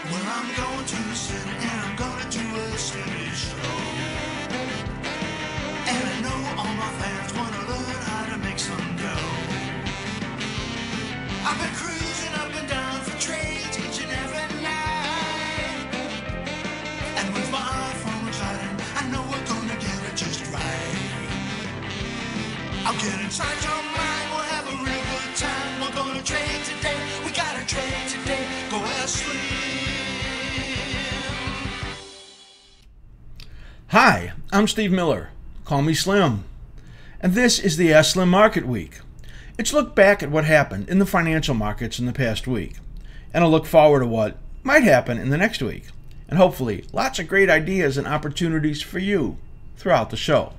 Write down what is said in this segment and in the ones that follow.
Well, I'm going to the city and I'm gonna do a steady show. And I know all my fans wanna learn how to make some dough. I've been cruising up and down for trades each and every night. And with my iPhone reclining, I know we're gonna get it just right. I'll get inside your mind, we'll have a real good time. We're gonna trade today, we gotta trade today. Go askSlim. Hi, I'm Steve Miller. Call me Slim. And this is the askSlim Market Week. It's a look back at what happened in the financial markets in the past week, and a look forward to what might happen in the next week, and hopefully lots of great ideas and opportunities for you throughout the show.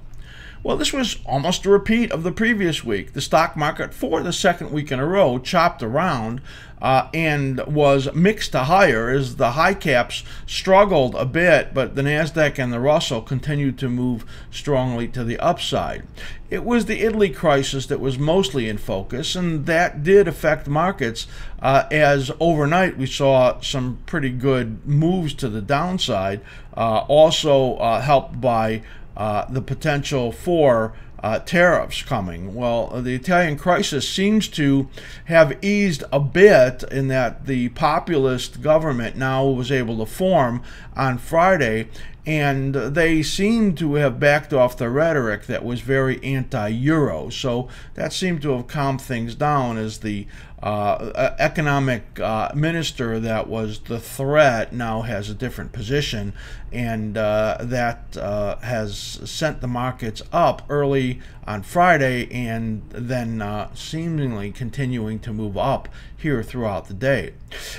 Well, this was almost a repeat of the previous week. The stock market for the second week in a row chopped around and was mixed to higher as the high caps struggled a bit, but the NASDAQ and the Russell continued to move strongly to the upside. It was the Italy crisis that was mostly in focus, and that did affect markets as overnight we saw some pretty good moves to the downside, also helped by the potential for tariffs coming. Well, the Italian crisis seems to have eased a bit in that the populist government now was able to form on Friday, and they seem to have backed off the rhetoric that was very anti-Euro. So that seemed to have calmed things down as the economic minister that was the threat now has a different position, and that has sent the markets up early on Friday and then seemingly continuing to move up here throughout the day.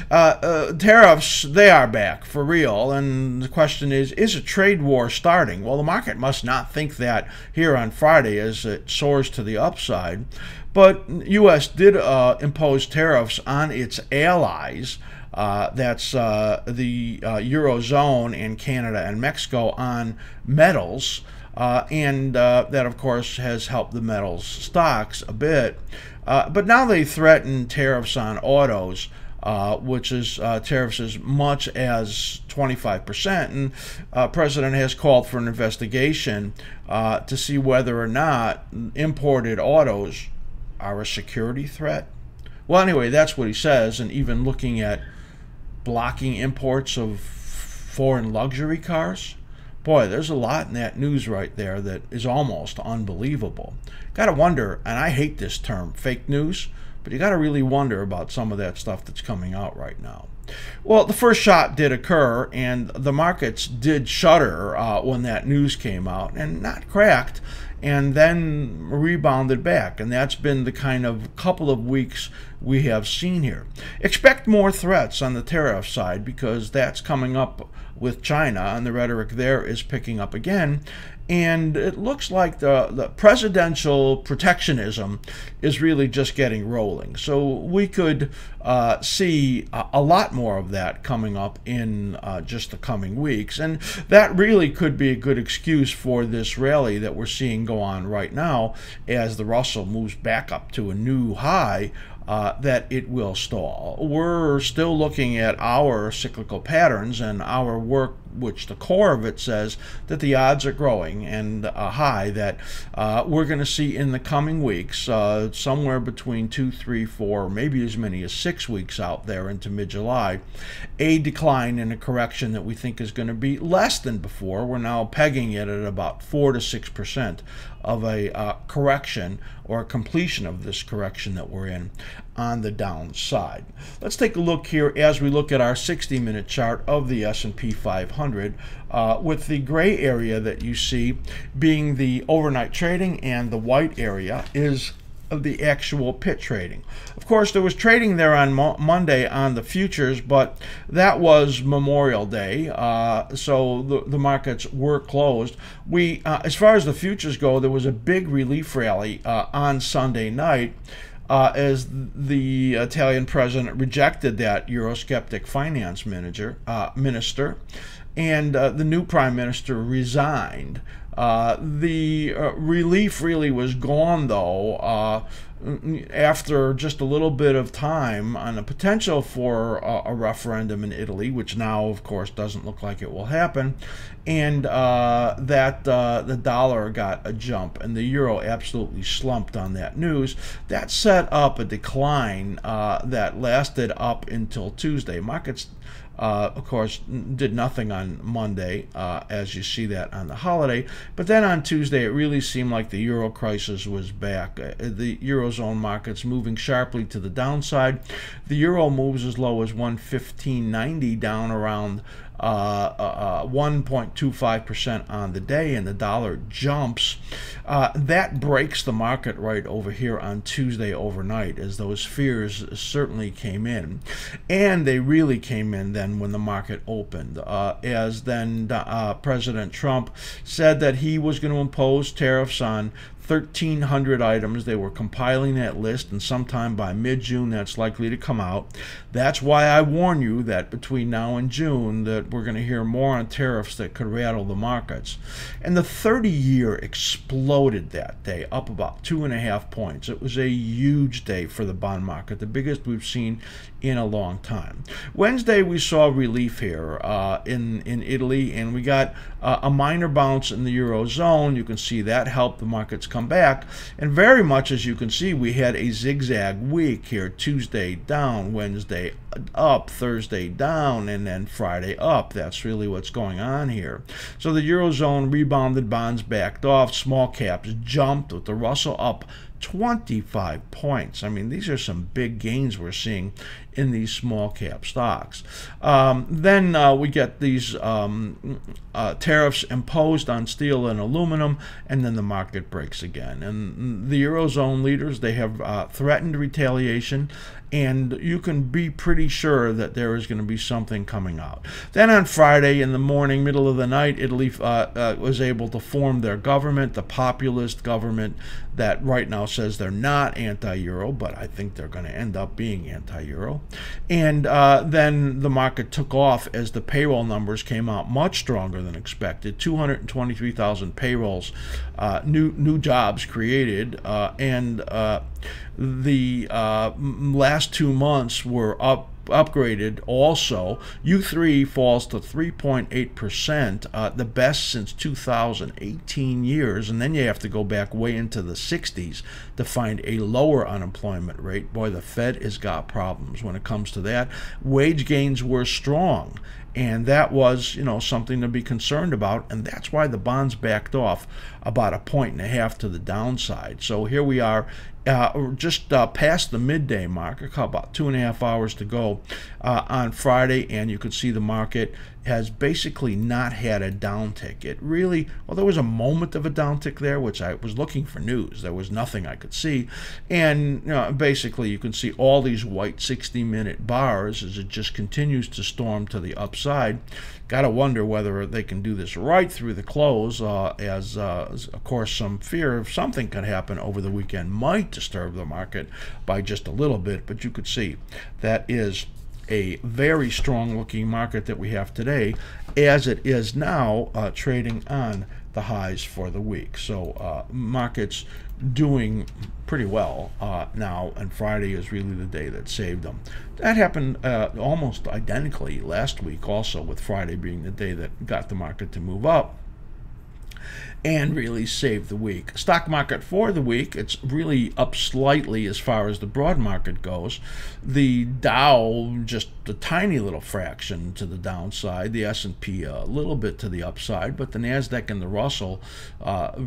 Tariffs, they are back for real, and the question is a trade war starting? Well, the market must not think that here on Friday as it soars to the upside. But U.S. did impose tariffs on its allies, that's the Eurozone and Canada and Mexico, on metals, and that, of course, has helped the metals stocks a bit. But now they threaten tariffs on autos, which is tariffs as much as 25%. And President has called for an investigation to see whether or not imported autos are a security threat. Well, anyway, that's what he says, and even looking at blocking imports of foreign luxury cars. Boy, there's a lot in that news right there that is almost unbelievable. Gotta wonder, and I hate this term, fake news, but you gotta really wonder about some of that stuff that's coming out right now. Well, the first shot did occur, and the markets did shudder when that news came out, and not cracked, and then rebounded back. And that's been the kind of couple of weeks we have seen here. Expect more threats on the tariff side, because that's coming up with China, and the rhetoric there is picking up again. And it looks like the presidential protectionism is really just getting rolling. So we could see a lot more of that coming up in just the coming weeks. And that really could be a good excuse for this rally that we're seeing go on right now as the Russell moves back up to a new high. That it will stall. We're still looking at our cyclical patterns and our work, which the core of it says that the odds are growing and high that we're going to see in the coming weeks, somewhere between 2, 3, 4, maybe as many as 6 weeks out there into mid-July, a decline in a correction that we think is going to be less than before. We're now pegging it at about 4 to 6% of a correction or a completion of this correction that we're in on the downside. Let's take a look here as we look at our 60-minute chart of the S&P 500 with the gray area that you see being the overnight trading, and the white area is of the actual pit trading. Of course, there was trading there on Monday on the futures, but that was Memorial Day, so the markets were closed. As far as the futures go, there was a big relief rally on Sunday night as the Italian president rejected that Eurosceptic finance minister, and the new prime minister resigned. The relief really was gone, though, after just a little bit of time on the potential for a referendum in Italy, which now, of course, doesn't look like it will happen, and that the dollar got a jump and the euro absolutely slumped on that news. That set up a decline that lasted up until Tuesday. Markets of course, did nothing on Monday, as you see that on the holiday. But then on Tuesday, it really seemed like the euro crisis was back. The Eurozone markets moving sharply to the downside. The euro moves as low as 115.90, down around 1.25% on the day, and the dollar jumps. That breaks the market right over here on Tuesday overnight, as those fears certainly came in. And they really came in then when the market opened, as then President Trump said that he was going to impose tariffs on 1,300 items. They were compiling that list, and sometime by mid-June that's likely to come out. That's why I warn you that between now and June that we're going to hear more on tariffs that could rattle the markets. And the 30-year exploded that day, up about 2.5 points. It was a huge day for the bond market, the biggest we've seen in a long time. Wednesday we saw relief here in Italy, and we got a minor bounce in the Eurozone. You can see that helped the markets come back, and very much, as you can see, we had a zigzag week here. Tuesday down, Wednesday up, Thursday down, and then Friday up. That's really what's going on here. So the Eurozone rebounded, bonds backed off, small caps jumped, with the Russell up 25 points. I mean, these are some big gains we're seeing in these small cap stocks. Then we get these tariffs imposed on steel and aluminum, and then the market breaks again. And the Eurozone leaders, they have threatened retaliation, and you can be pretty sure that there is going to be something coming out. Then on Friday in the morning, middle of the night, Italy was able to form their government, the populist government that right now says they're not anti-euro, but I think they're going to end up being anti-euro. And then the market took off as the payroll numbers came out much stronger than expected. 223,000 payrolls, new jobs created, and the last 2 months were upgraded also. U3 falls to 3.8%, the best since 2018 years, and then you have to go back way into the 60s to find a lower unemployment rate. Boy, the Fed has got problems when it comes to that. Wage gains were strong, and that was, something to be concerned about, and that's why the bonds backed off about 1.5 points to the downside. So here we are, just past the midday mark, about 2.5 hours to go on Friday, and you could see the market has basically not had a downtick. It really, well, there was a moment of a downtick there, which I was looking for news. There was nothing I could see, and basically you can see all these white 60-minute bars as it just continues to storm to the upside. Got to wonder whether they can do this right through the close, as of course some fear of something could happen over the weekend might disturb the market by just a little bit, but you could see that is a very strong looking market that we have today, as it is now trading on the highs for the week. So markets doing pretty well now, and Friday is really the day that saved them. That happened almost identically last week also, with Friday being the day that got the market to move up and really saved the week. Stock market for the week, it's really up slightly as far as the broad market goes. The Dow just a tiny little fraction to the downside, the S&P a little bit to the upside, but the Nasdaq and the Russell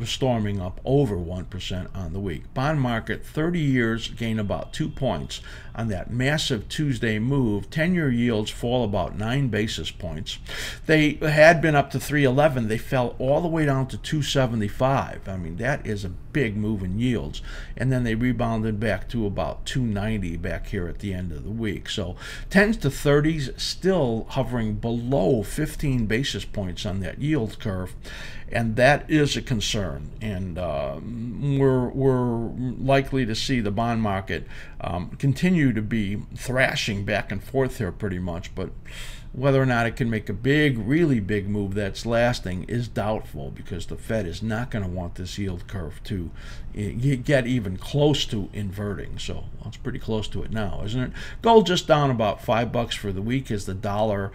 storming up over 1% on the week. Bond market, 30 years gain about 2 points on that massive Tuesday move. 10-year yields fall about 9 basis points. They had been up to 311. They fell all the way down to 275. I mean, that is a big move in yields. And then they rebounded back to about 290 back here at the end of the week. So 10s to 30s still hovering below 15 basis points on that yield curve. and that is a concern. And we're likely to see the bond market continue to be thrashing back and forth here pretty much, but whether or not it can make a big, really big move that's lasting is doubtful, because the Fed is not going to want this yield curve to get even close to inverting. So well, it's pretty close to it now, isn't it? Gold just down about $5 for the week, as the dollar,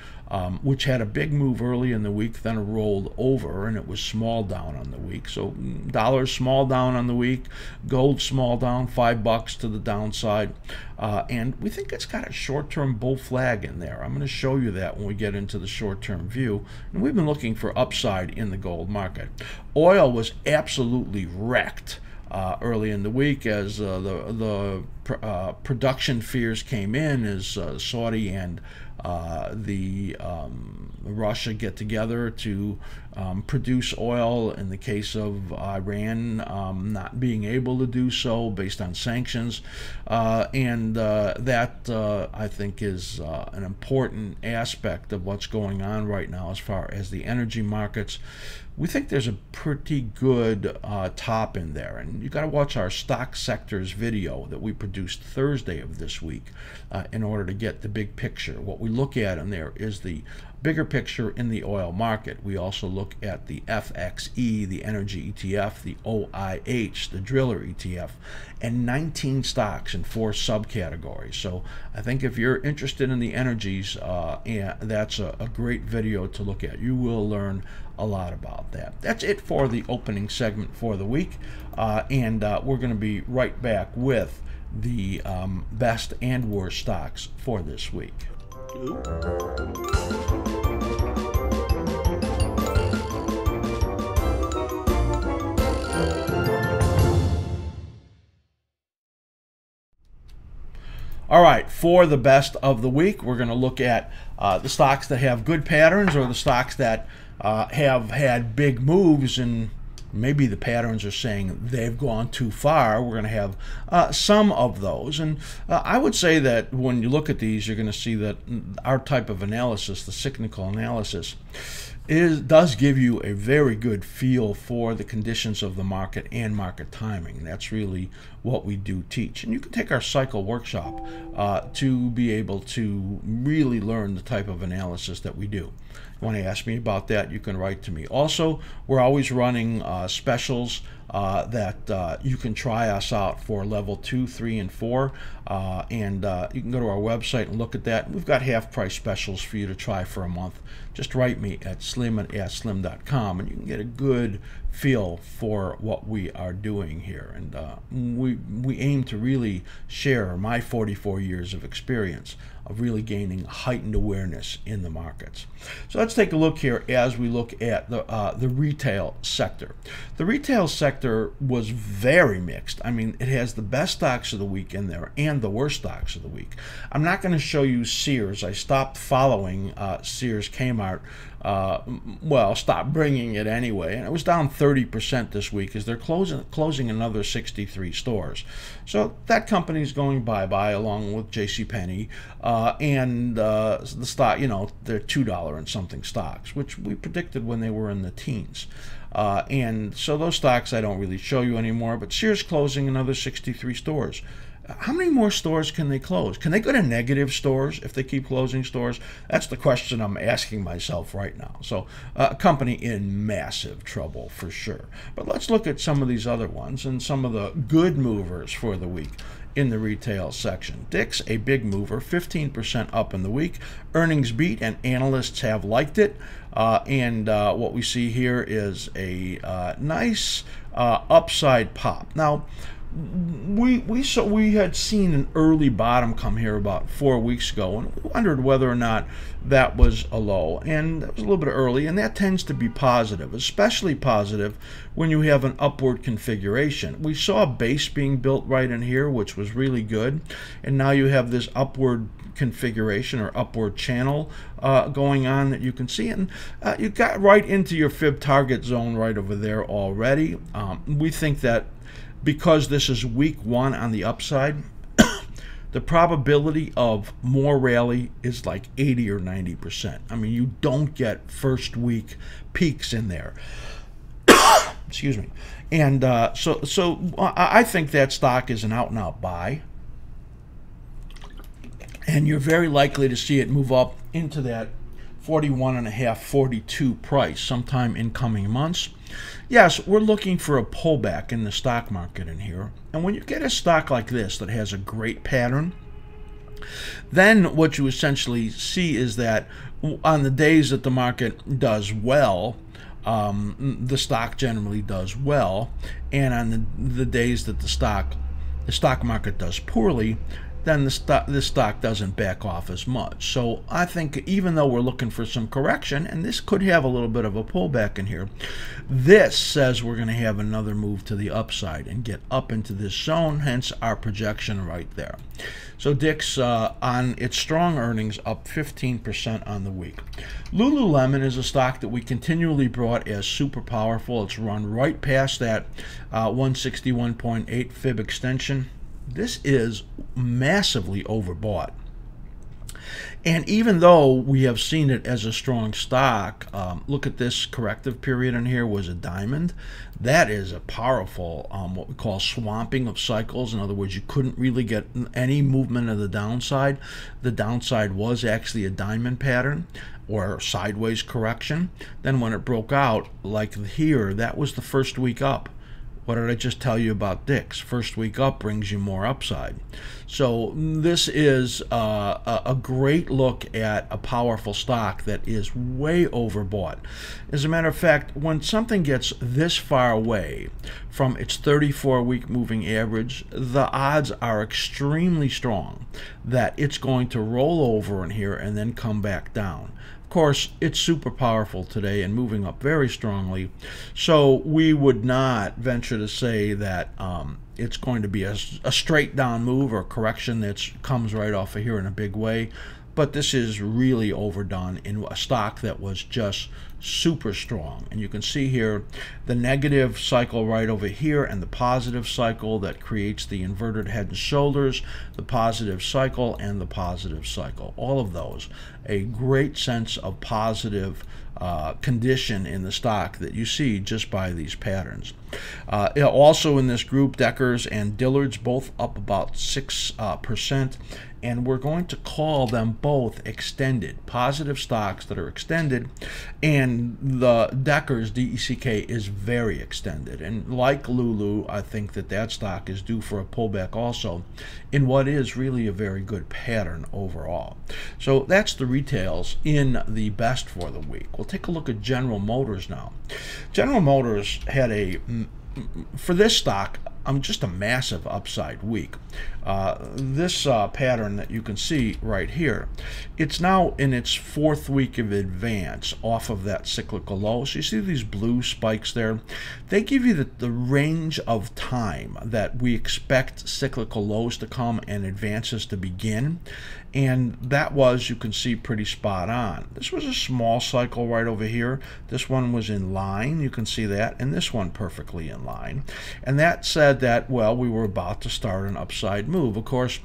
which had a big move early in the week, then rolled over, and it was small down on the week. So dollar small down on the week, gold small down, $5 to the downside. And we think it's got a short-term bull flag in there. I'm going to show you that when we get into the short-term view. And we've been looking for upside in the gold market. Oil was absolutely wrecked early in the week as the production fears came in, as Saudi and Russia get together to produce oil, in the case of Iran not being able to do so based on sanctions. That I think is an important aspect of what's going on right now as far as the energy markets. We think there's a pretty good top in there, and you got to watch our stock sectors video that we produced Thursday of this week in order to get the big picture. What we look at in there is the bigger picture in the oil market. We also look at the FXE, the energy ETF, the OIH, the driller ETF, and 19 stocks in 4 subcategories. So I think if you're interested in the energies, that's a great video to look at. You will learn a lot about that. That's it for the opening segment for the week, and we're going to be right back with the best and worst stocks for this week. All right, for the best of the week, we're going to look at the stocks that have good patterns, or the stocks that have had big moves, and maybe the patterns are saying they've gone too far. We're going to have some of those. And I would say that when you look at these, you're going to see that our type of analysis, the cyclical analysis, does give you a very good feel for the conditions of the market and market timing. That's really what we do teach. And you can take our cycle workshop to be able to really learn the type of analysis that we do. If you want to ask me about that, you can write to me. Also, we're always running specials that you can try us out for level 2, 3, and 4. And you can go to our website and look at that. We've got half-price specials for you to try for a month. Just write me at slim@askSlim.com, and you can get a good feel for what we are doing here. And we aim to really share my 44 years of experience of really gaining heightened awareness in the markets. So let's take a look here as we look at the retail sector. The retail sector was very mixed. I mean, it has the best stocks of the week in there and the worst stocks of the week. I'm not going to show you Sears. I stopped following Sears Kmart. Well, stopped bringing it anyway, and it was down 30% this week as they're closing another 63 stores. So that company is going bye-bye, along with JCPenney, and the stock, you know, they're $2 and something stocks, which we predicted when they were in the teens. And so those stocks I don't really show you anymore, but Sears closing another 63 stores. How many more stores can they close? Can they go to negative stores if they keep closing stores? That's the question I'm asking myself right now. So a company in massive trouble for sure. But let's look at some of these other ones and some of the good movers for the week in the retail section. Dick's, a big mover, 15% up in the week. Earnings beat, and analysts have liked it. What we see here is a nice upside pop. Now, we had seen an early bottom come here about 4 weeks ago, and we wondered whether or not that was a low, and that was a little bit early, and that tends to be positive, especially positive when you have an upward configuration. We saw a base being built right in here, which was really good, and now you have this upward configuration or upward channel going on that you can see, and you got right into your fib target zone right over there already. We think that because this is week 1 on the upside, the probability of more rally is like 80 or 90%. I mean, you don't get first week peaks in there. Excuse me. And so I think that stock is an out-and-out buy. And you're very likely to see it move up into that 41.5, 42 price sometime in coming months. Yes, we're looking for a pullback in the stock market in here. And when you get a stock like this that has a great pattern, then what you essentially see is that on the days that the market does well, the stock generally does well, and on the days that the stock market does poorly, then this stock doesn't back off as much. So I think even though we're looking for some correction, and this could have a little bit of a pullback in here, this says we're going to have another move to the upside and get up into this zone, hence our projection right there. So DICK's on its strong earnings up 15% on the week. Lululemon is a stock that we continually brought as super powerful. It's run right past that 161.8 fib extension. This is massively overbought. And even though we have seen it as a strong stock, look at this corrective period in here was a diamond. That is a powerful, what we call swamping of cycles. In other words, you couldn't really get any movement of the downside. The downside was actually a diamond pattern or sideways correction. Then when it broke out, like here, that was the first week up. What did I just tell you about DICK's? First week up brings you more upside. So this is a great look at a powerful stock that is way overbought. As a matter of fact, when something gets this far away from its 34-week moving average, the odds are extremely strong that it's going to roll over in here and then come back down. Of course, it's super powerful today and moving up very strongly, so we would not venture to say that it's going to be a straight down move or correction that comes right off of here in a big way. But this is really overdone in a stock that was just super strong. And you can see here the negative cycle right over here and the positive cycle that creates the inverted head and shoulders, the positive cycle and the positive cycle. All of those, a great sense of positive condition in the stock that you see just by these patterns. Also in this group, Deckers and Dillard's both up about 6%. And we're going to call them both extended, positive stocks that are extended, and the Deckers, D-E-C-K, is very extended. And like Lulu, I think that stock is due for a pullback also in what is really a very good pattern overall. So that's the retails in the best for the week. We'll take a look at General Motors now. General Motors had for this stock, just a massive upside week. This pattern that you can see right here, it's now in its 4th week of advance off of that cyclical low. So you see these blue spikes there? They give you the range of time that we expect cyclical lows to come and advances to begin. And that was, you can see, pretty spot on. This was a small cycle right over here. This one was in line, you can see that, and this one perfectly in line. And that said that, well, we were about to start an upside move. Of course,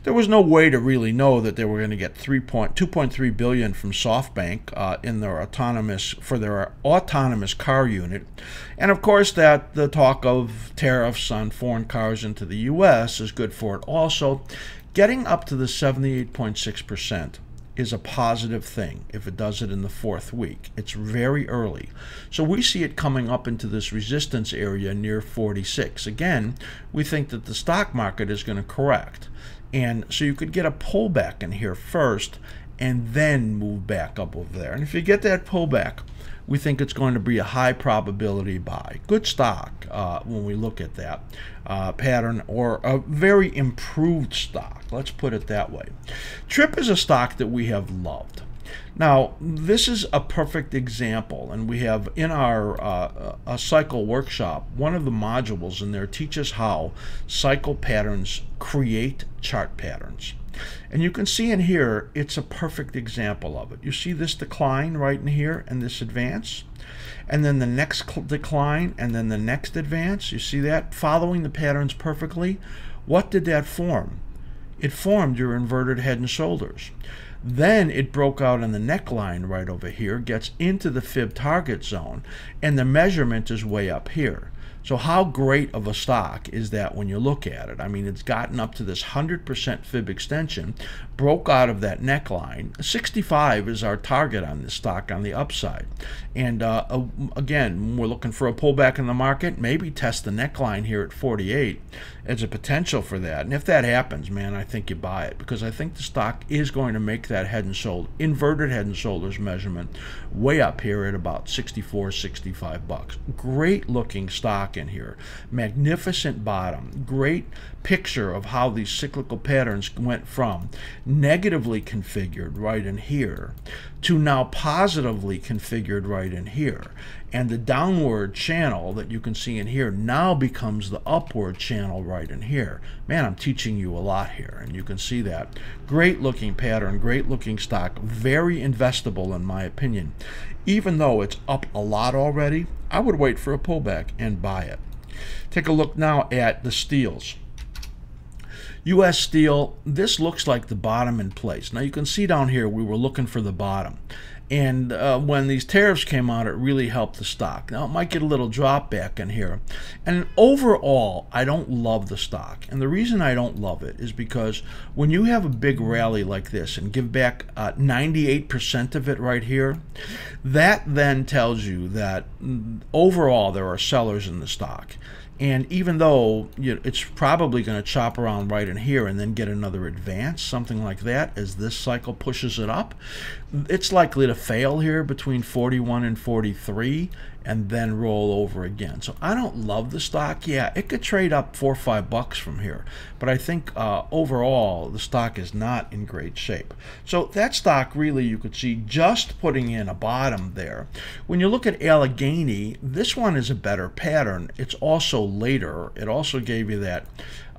there was no way to really know that they were going to get $2.3 billion from SoftBank in their autonomous car unit. And of course, that the talk of tariffs on foreign cars into the U.S. is good for it also. Getting up to the 78.6% is a positive thing if it does it in the 4th week. It's very early. So we see it coming up into this resistance area near 46. Again, we think that the stock market is going to correct. And so you could get a pullback in here first and then move back up over there. And if you get that pullback, we think it's going to be a high probability buy. Good stock when we look at that pattern, or a very improved stock. Let's put it that way. Trip is a stock that we have loved. Now, this is a perfect example, and we have in our a cycle workshop, one of the modules in there teaches how cycle patterns create chart patterns. And you can see in here, it's a perfect example of it. You see this decline right in here and this advance, and then the next decline, and then the next advance. You see that? Following the patterns perfectly. What did that form? It formed your inverted head and shoulders. Then it broke out in the neckline right over here, gets into the fib target zone, and the measurement is way up here. So how great of a stock is that when you look at it? I mean, it's gotten up to this 100% fib extension, broke out of that neckline. 65 is our target on this stock on the upside. And again, we're looking for a pullback in the market, maybe test the neckline here at 48 as a potential for that. And if that happens, man, I think you buy it, because I think the stock is going to make that head and shoulder, inverted head and shoulders measurement way up here at about 64, 65 bucks. Great looking stock in here. Magnificent bottom. Great picture of how these cyclical patterns went from negatively configured right in here to now positively configured right in here. And the downward channel that you can see in here now becomes the upward channel right in here. Man, I'm teaching you a lot here, and you can see that. Great looking pattern, great looking stock, very investable in my opinion. Even though it's up a lot already, I would wait for a pullback and buy it. Take a look now at the steels. U.S. Steel, this looks like the bottom in place. Now you can see down here we were looking for the bottom. And when these tariffs came out, it really helped the stock. Now, it might get a little drop back in here. And overall, I don't love the stock. And the reason I don't love it is because when you have a big rally like this and give back 98% of it right here, that then tells you that overall there are sellers in the stock. And even though it's probably going to chop around right in here and then get another advance, something like that, as this cycle pushes it up, it's likely to fail here between 41 and 43 and then roll over again. So I don't love the stock. Yeah, it could trade up 4 or 5 bucks from here, but I think overall the stock is not in great shape. So that stock really, you could see just putting in a bottom there. When you look at Allegheny, this one is a better pattern. It's also later. It also gave you that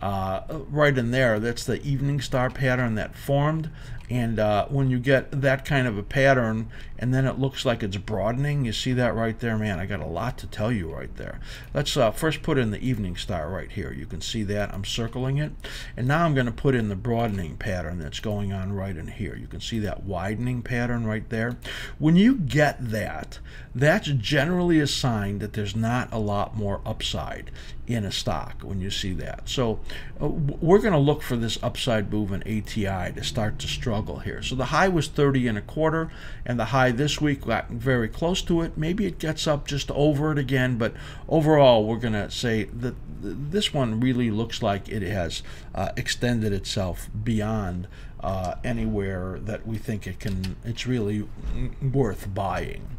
right in there. That's the evening star pattern that formed. And when you get that kind of a pattern and then it looks like it's broadening, you see that right there? Man, I got a lot to tell you right there. Let's first put in the evening star right here. You can see that. I'm circling it. And now I'm going to put in the broadening pattern that's going on right in here. You can see that widening pattern right there. When you get that, that's generally a sign that there's not a lot more upside in a stock when you see that. So we're going to look for this upside move in ATI to start to struggle here. So the high was 30.25, and the high this week got very close to it. Maybe it gets up just over it again, but overall we're going to say that this one really looks like it has extended itself beyond anywhere that we think it's really worth buying.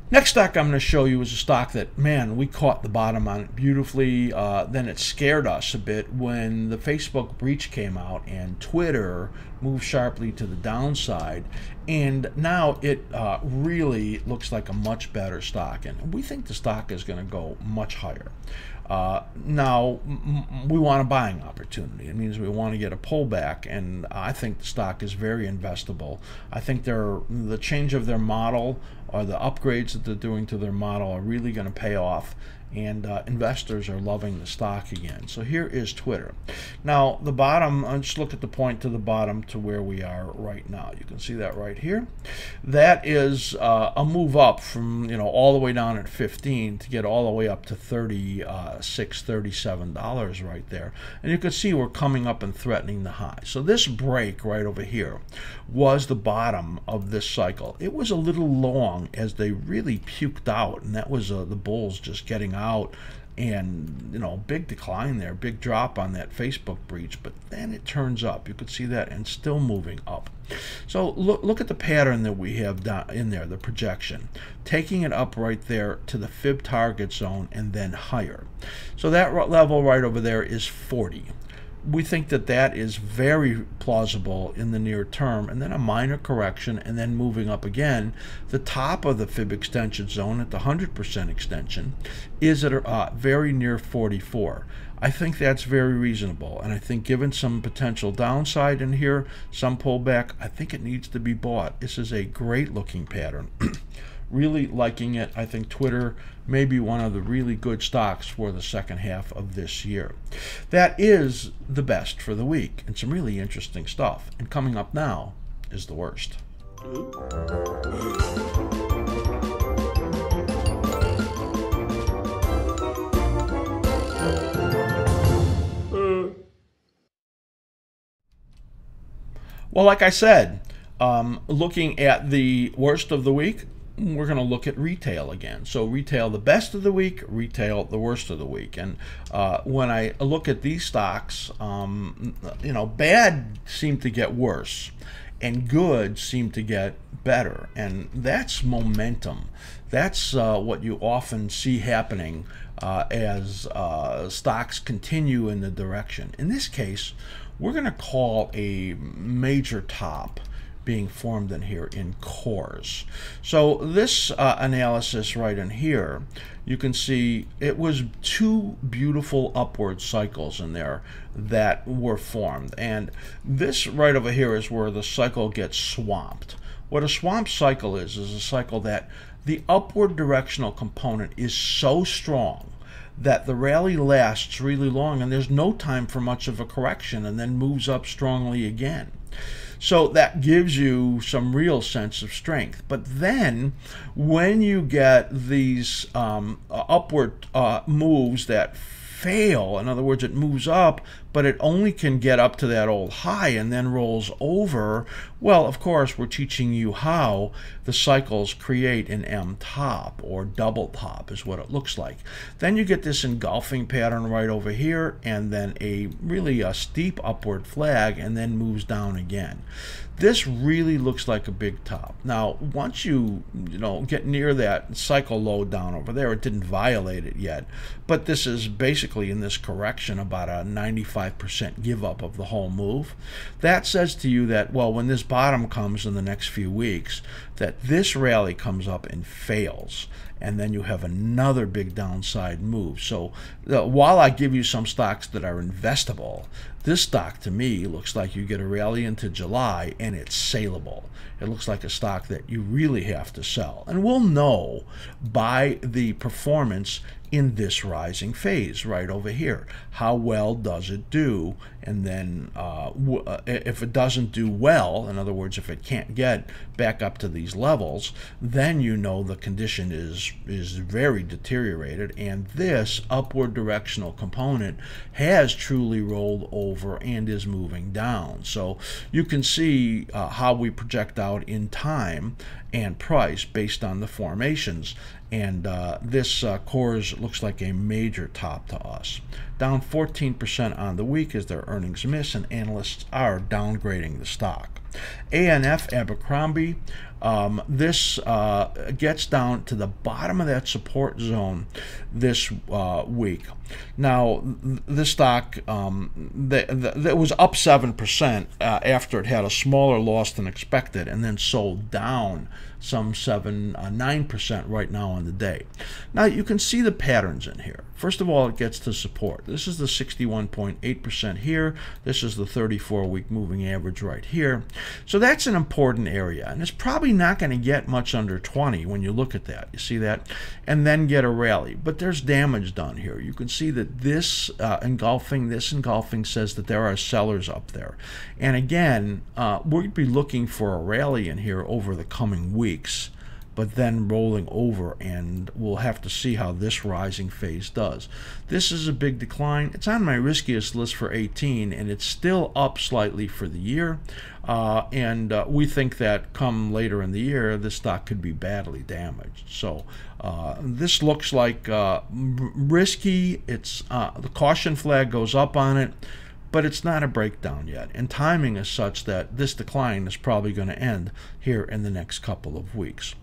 Next stock I'm going to show you is a stock that, man, we caught the bottom on it beautifully. Then it scared us a bit when the Facebook breach came out and Twitter moved sharply to the downside. And now it really looks like a much better stock. And we think the stock is going to go much higher. Now, we want a buying opportunity. It means we want to get a pullback, and I think the stock is very investable. I think the change of their model or the upgrades that they're doing to their model are really going to pay off, and investors are loving the stock again. So here is Twitter. Now, the bottom, just look at the point to the bottom to where we are right now. You can see that right here. That is a move up from, all the way down at 15 to get all the way up to $36, $37 right there. And you can see we're coming up and threatening the high. So this break right over here was the bottom of this cycle. It was a little long as they really puked out, and that was the bulls just getting out, and big decline there, big drop on that Facebook breach, but then it turns up. You could see that, and still moving up. So look at the pattern that we have down in there, the projection, taking it up right there to the fib target zone and then higher. So that level right over there is 40. We think that that is very plausible in the near term, and then a minor correction, and then moving up again. The top of the fib extension zone at the 100% extension is at very near 44. I think that's very reasonable, and I think given some potential downside in here, some pullback, I think it needs to be bought. This is a great looking pattern. Really liking it. I think Twitter may be one of the really good stocks for the second half of this year. That is the best for the week, and some really interesting stuff. And coming up now is the worst. Well, like I said, looking at the worst of the week, we're going to look at retail again. So retail the best of the week, retail the worst of the week. And when I look at these stocks, bad seem to get worse and good seem to get better. And that's momentum. That's what you often see happening as stocks continue in the direction. In this case, we're going to call a major top being formed in here in cores. So this analysis right in here, you can see it was two beautiful upward cycles in there that were formed. And this right over here is where the cycle gets swamped. What a swamp cycle is a cycle that the upward directional component is so strong that the rally lasts really long and there's no time for much of a correction and then moves up strongly again. So that gives you some real sense of strength. But then when you get these upward moves that fail, in other words, it moves up, but it only can get up to that old high and then rolls over, well, of course, we're teaching you how the cycles create an M top or double top is what it looks like. Then you get this engulfing pattern right over here and then a steep upward flag and then moves down again. This really looks like a big top. Now, once you get near that cycle low down over there, it didn't violate it yet, but this is basically in this correction about a 95% give up of the whole move. That says to you that, well, when this bottom comes in the next few weeks, that this rally comes up and fails, and then you have another big downside move. So while I give you some stocks that are investable, this stock to me looks like you get a rally into July and it's saleable. It looks like a stock that you really have to sell. And we'll know by the performance in this rising phase right over here. How well does it do? And then if it doesn't do well, in other words, if it can't get back up to these levels, then you know the condition is very deteriorated, and this upward directional component has truly rolled over and is moving down. So you can see how we project out in time and price based on the formations. And this cores looks like a major top to us. Down 14% on the week as their earnings miss, and analysts are downgrading the stock. ANF Abercrombie, this gets down to the bottom of that support zone this week. Now, this stock that was up 7% after it had a smaller loss than expected, and then sold down some 9% right now on the day. Now, you can see the patterns in here. First of all, it gets to support. This is the 61.8% here. This is the 34-week moving average right here. So that's an important area, and it's probably not going to get much under 20 when you look at that. You see that? And then get a rally. But there's damage done here. You can see that this engulfing says that there are sellers up there. And again, we'd be looking for a rally in here over the coming weeks, but then rolling over, and we'll have to see how this rising phase does. This is a big decline. It's on my riskiest list for 18, and it's still up slightly for the year. And we think that come later in the year, this stock could be badly damaged. So this looks like risky. It's the caution flag goes up on it, but it's not a breakdown yet. And timing is such that this decline is probably going to end here in the next couple of weeks.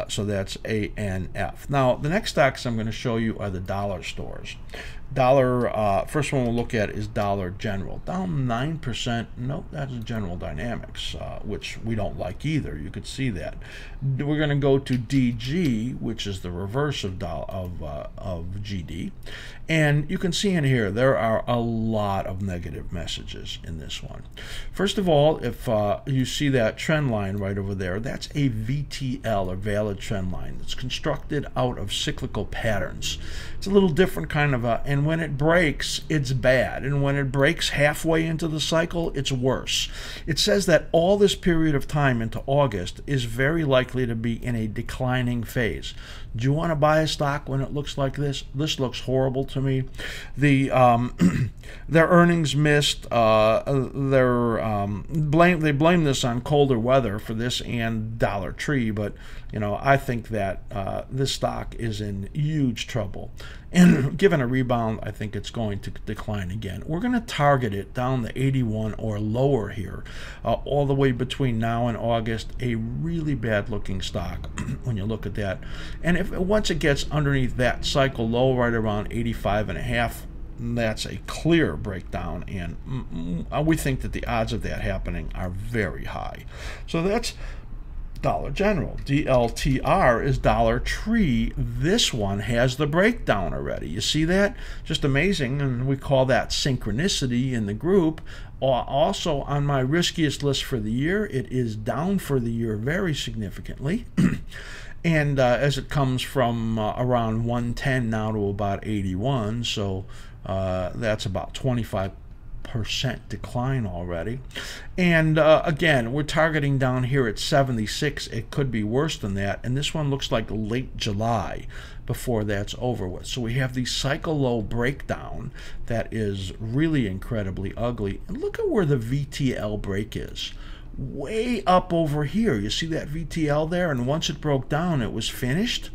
So that's ANF. Now, the next stocks I'm going to show you are the dollar stores. First one we'll look at is Dollar General. Down 9%. Nope, that's General Dynamics, which we don't like either. You could see that. We're going to go to DG, which is the reverse of GD. And you can see in here there are a lot of negative messages in this one. First of all, if you see that trend line right over there, that's a VTX VTL, or valid trend line. It's constructed out of cyclical patterns. It's a little different kind of and when it breaks, it's bad. And when it breaks halfway into the cycle, it's worse. It says that all this period of time into August is very likely to be in a declining phase. Do you want to buy a stock when it looks like this? This looks horrible to me. Their earnings missed. They blame this on colder weather for this and Dollar Tree, but I think that this stock is in huge trouble. And given a rebound, I think it's going to decline again. We're going to target it down to 81 or lower here, all the way between now and August. A really bad looking stock when you look at that. And if once it gets underneath that cycle low right around 85.5, that's a clear breakdown, and we think that the odds of that happening are very high. So that's Dollar General. DLTR is Dollar Tree. This one has the breakdown already. You see that? Just amazing, and we call that synchronicity in the group. Also on my riskiest list for the year, it is down for the year very significantly. And as it comes from around 110 now to about 81, so that's about 25% decline already. And again, we're targeting down here at 76. It could be worse than that, and this one looks like late July before that's over with. So we have the cycle low breakdown that is really incredibly ugly. And look at where the VTL break is. Way up over here. You see that VTL there? And once it broke down, it was finished.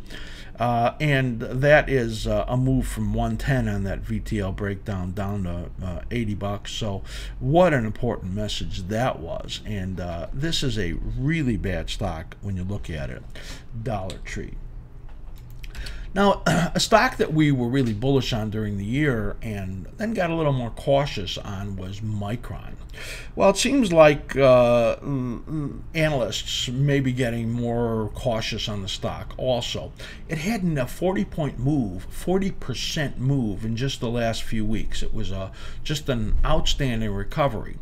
And that is a move from 110 on that VTL breakdown down to $80. So what an important message that was. And this is a really bad stock when you look at it. Dollar Tree. Now, a stock that we were really bullish on during the year and then got a little more cautious on was Micron. Well, it seems like analysts may be getting more cautious on the stock also. It had a 40-point move, 40% move in just the last few weeks. It was just an outstanding recovery.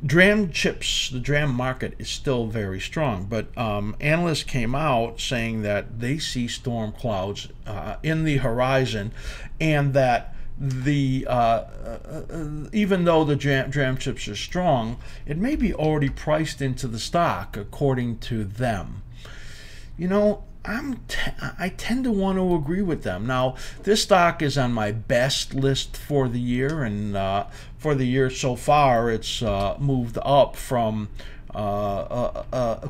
DRAM chips, the DRAM market is still very strong, but analysts came out saying that they see storm clouds in the horizon, and that even though the DRAM chips are strong, it may be already priced into the stock according to them. I tend to want to agree with them. Now, this stock is on my best list for the year, and for the year so far, it's moved up from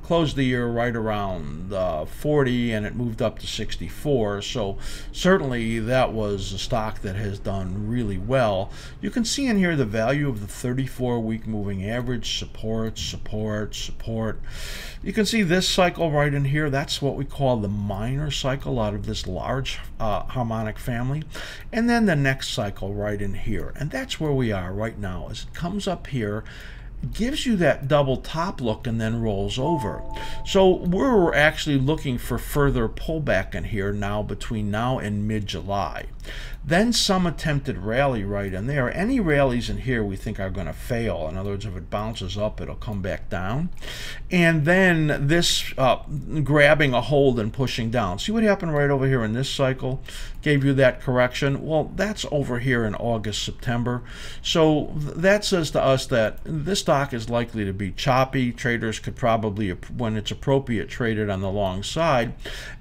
closed the year right around 40, and it moved up to 64. So certainly that was a stock that has done really well. You can see in here the value of the 34-week moving average, support. You can see this cycle right in here. That's what we call the minor cycle out of this large harmonic family. And then the next cycle right in here. And that's where we are right now. As it comes up here, gives you that double top look and then rolls over. So we're actually looking for further pullback in here now between now and mid-July. Then some attempted rally right in there. Any rallies in here we think are going to fail. In other words, if it bounces up, it'll come back down. And then this grabbing a hold and pushing down. See what happened right over here in this cycle? Gave you that correction. Well, that's over here in August, September. So that says to us that this stock is likely to be choppy. Traders could probably, when it's appropriate, trade it on the long side.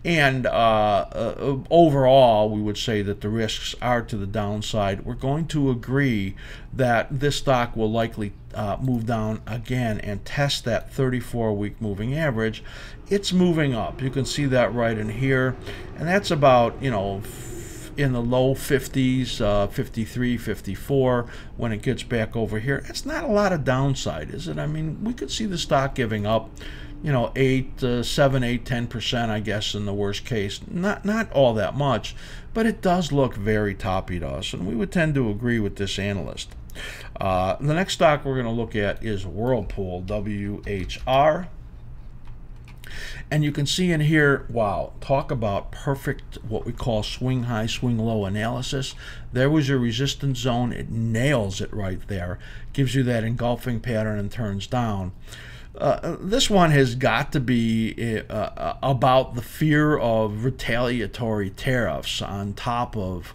And overall, we would say that the risks are to the downside. We're going to agree that this stock will likely move down again and test that 34-week moving average. It's moving up. You can see that right in here, and that's about, in the low 50s, 53, 54, when it gets back over here. It's not a lot of downside, is it? I mean, we could see the stock giving up, 7, 8, 10%, I guess, in the worst case. Not all that much, but it does look very toppy to us, and we would tend to agree with this analyst. The next stock we're going to look at is Whirlpool, WHR. And you can see in here, wow, talk about perfect, what we call swing high, swing low analysis. There was your resistance zone. It nails it right there. Gives you that engulfing pattern and turns down. This one has got to be about the fear of retaliatory tariffs on top of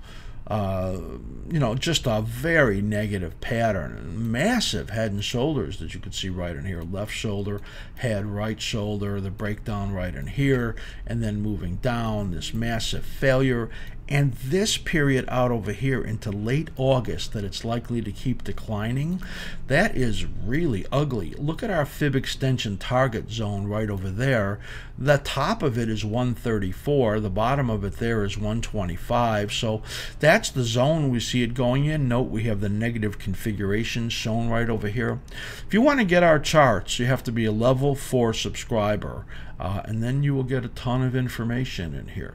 just a very negative pattern. Massive head and shoulders that you can see right in here. Left shoulder, head, right shoulder, the breakdown right in here, and then moving down, this massive failure. And this period out over here into late August that it's likely to keep declining, that is really ugly. Look at our fib extension target zone right over there. The top of it is 134. The bottom of it there is 125. So that's the zone we see it going in. Note we have the negative configuration shown right over here. If you want to get our charts, you have to be a level 4 subscriber. And then you will get a ton of information in here.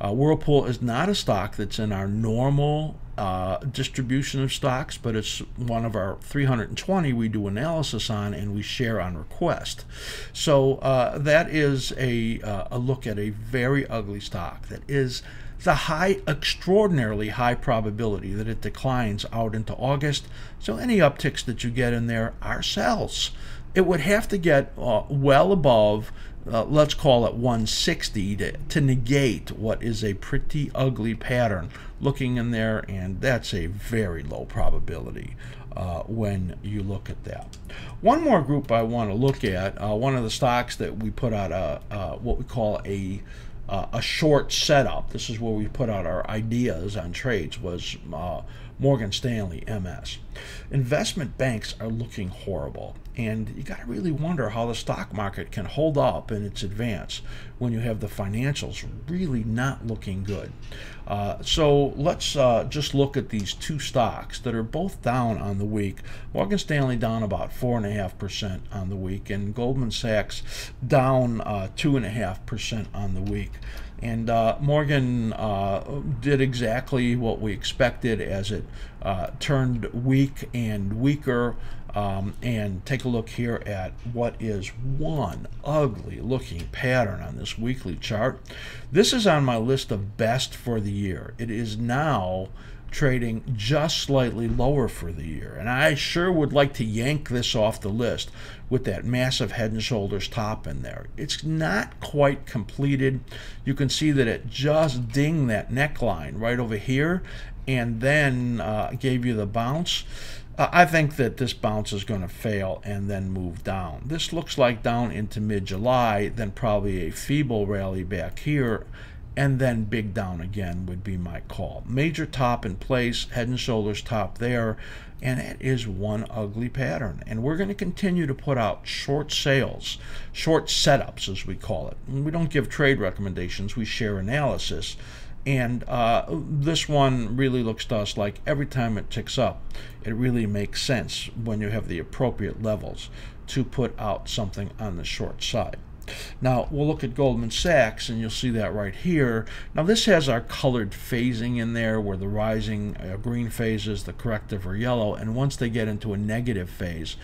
Whirlpool is not a stock that's in our normal distribution of stocks, but it's one of our 320 we do analysis on and we share on request. So that is a look at a very ugly stock that is the extraordinarily high probability that it declines out into August. So any upticks that you get in there are sells. It would have to get well above let's call it 160 to negate what is a pretty ugly pattern looking in there, and that's a very low probability when you look at that. One more group I want to look at, one of the stocks that we put out what we call a short setup. This is where we put out our ideas on trades, was Morgan Stanley MS. Investment banks are looking horrible, and you got to really wonder how the stock market can hold up in its advance when you have the financials really not looking good. So let's just look at these two stocks that are both down on the week. Morgan Stanley down about 4.5% on the week, and Goldman Sachs down 2.5% on the week. And Morgan did exactly what we expected as it turned weak and weaker. And take a look here at what is one ugly looking pattern on this weekly chart. This is on my list of best for the year. It is now trading just slightly lower for the year, and I sure would like to yank this off the list with that massive head and shoulders top in there. It's not quite completed. You can see that it just dinged that neckline right over here and then gave you the bounce. I think that this bounce is going to fail and then move down. This looks like down into mid-July, then probably a feeble rally back here, and then big down again would be my call. Major top in place, head and shoulders top there, and it is one ugly pattern. And we're going to continue to put out short sales, short setups as we call it. We don't give trade recommendations, we share analysis. And this one really looks to us like every time it ticks up, it really makes sense when you have the appropriate levels to put out something on the short side. Now we'll look at Goldman Sachs, and you'll see that right here. Now this has our colored phasing in there, where the rising green phase is the corrective or yellow, and once they get into a negative phase,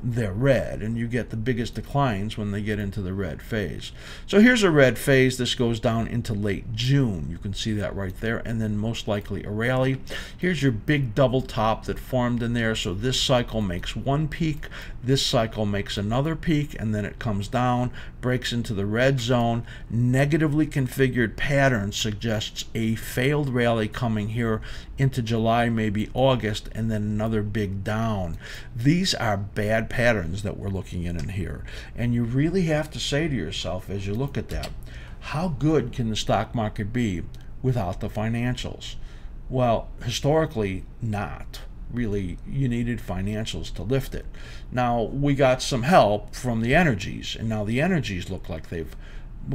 they're red, and you get the biggest declines when they get into the red phase. So here's a red phase. This goes down into late June. You can see that right there, and then most likely a rally. Here's your big double top that formed in there. So this cycle makes one peak, this cycle makes another peak, and then it comes down, breaks into the red zone. Negatively configured pattern suggests a failed rally coming here into July, maybe August, and then another big down. These are bad patterns that we're looking in here, and you really have to say to yourself as you look at that, how good can the stock market be without the financials? Well, historically not really. You needed financials to lift it. Now we got some help from the energies, and now the energies look like they've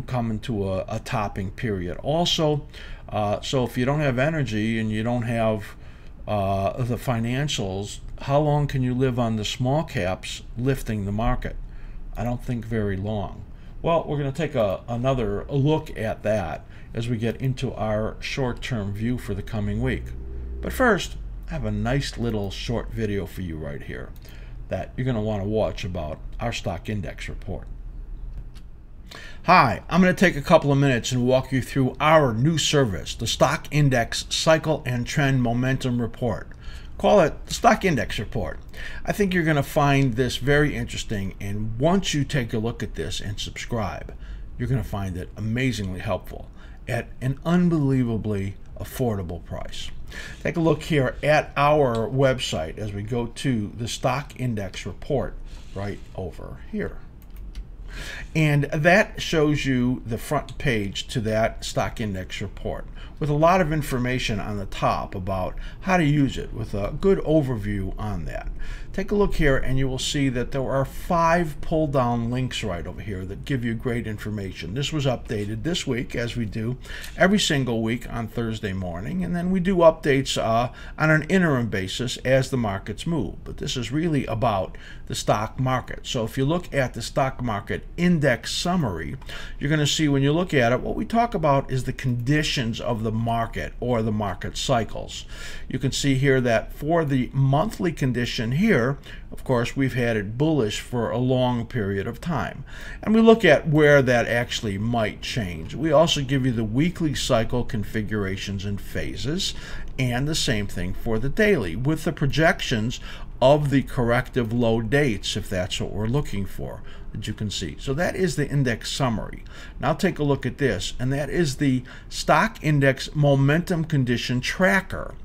come into a topping period also. So if you don't have energy and you don't have the financials, how long can you live on the small caps lifting the market? I don't think very long. Well, we're going to take another look at that as we get into our short-term view for the coming week. But first, I have a nice little short video for you right here that you're going to want to watch about our stock index report. Hi, I'm going to take a couple of minutes and walk you through our new service, the Stock Index Cycle and Trend Momentum Report. call it the stock index report. I think you're going to find this very interesting, and once you take a look at this and subscribe, you're going to find it amazingly helpful at an unbelievably affordable price. Take a look here at our website as we go to the stock index report right over here. And that shows you the front page to that stock index report with a lot of information on the top about how to use it, with a good overview on that. Take a look here and you will see that there are 5 pull down links right over here that give you great information. This was updated this week, as we do every single week on Thursday morning, and then we do updates on an interim basis as the markets move. But this is really about the stock market. So if you look at the stock market index summary, you're going to see, when you look at it, what we talk about is the conditions of the market or the market cycles. You can see here that for the monthly condition here, of course, we've had it bullish for a long period of time. And we look at where that actually might change. We also give you the weekly cycle configurations and phases, and the same thing for the daily, with the projections of the corrective low dates, if that's what we're looking for, that you can see. So that is the index summary. Now take a look at this, and that is the stock index momentum condition tracker.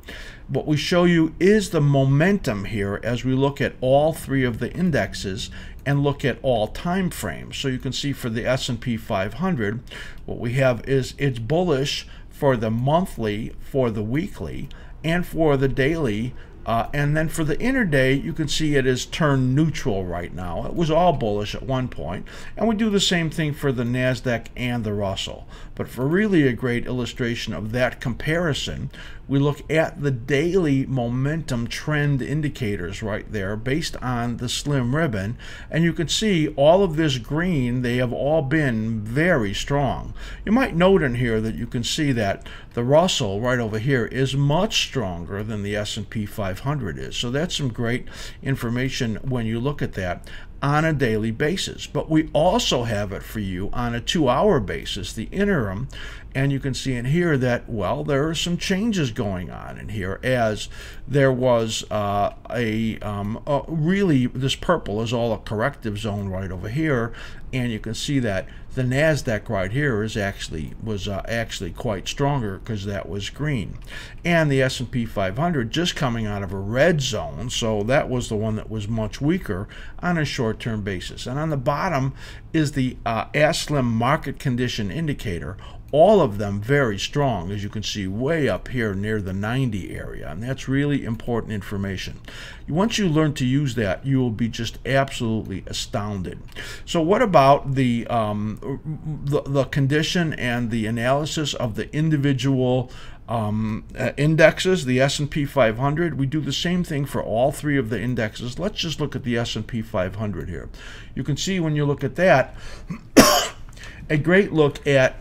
What we show you is the momentum here as we look at all 3 of the indexes and look at all time frames. So you can see for the S&P 500, what we have is it's bullish for the monthly, for the weekly, and for the daily. And then for the intraday, you can see it is turned neutral right now. It was all bullish at one point. And we do the same thing for the NASDAQ and the Russell. But for really a great illustration of that comparison, we look at the daily momentum trend indicators right there based on the slim ribbon. And you can see all of this green, they have all been very strong. You might note in here that you can see that the Russell right over here is much stronger than the S&P 500 is. So that's some great information when you look at that on a daily basis. But we also have it for you on a 2-hour basis, the interim, and you can see in here that, well, there are some changes going on in here, as there was really, this purple is all a corrective zone right over here, and you can see that the NASDAQ right here is actually quite stronger because that was green, and the S&P 500 just coming out of a red zone, so that was the one that was much weaker on a short-term basis. And on the bottom is the askSlim market condition indicator. All of them very strong, as you can see way up here near the 90 area, and that's really important information. Once you learn to use that, you will be just absolutely astounded. So what about the condition and the analysis of the individual indexes, the S&P 500? We do the same thing for all 3 of the indexes. Let's just look at the S&P 500 here. You can see when you look at that, a great look at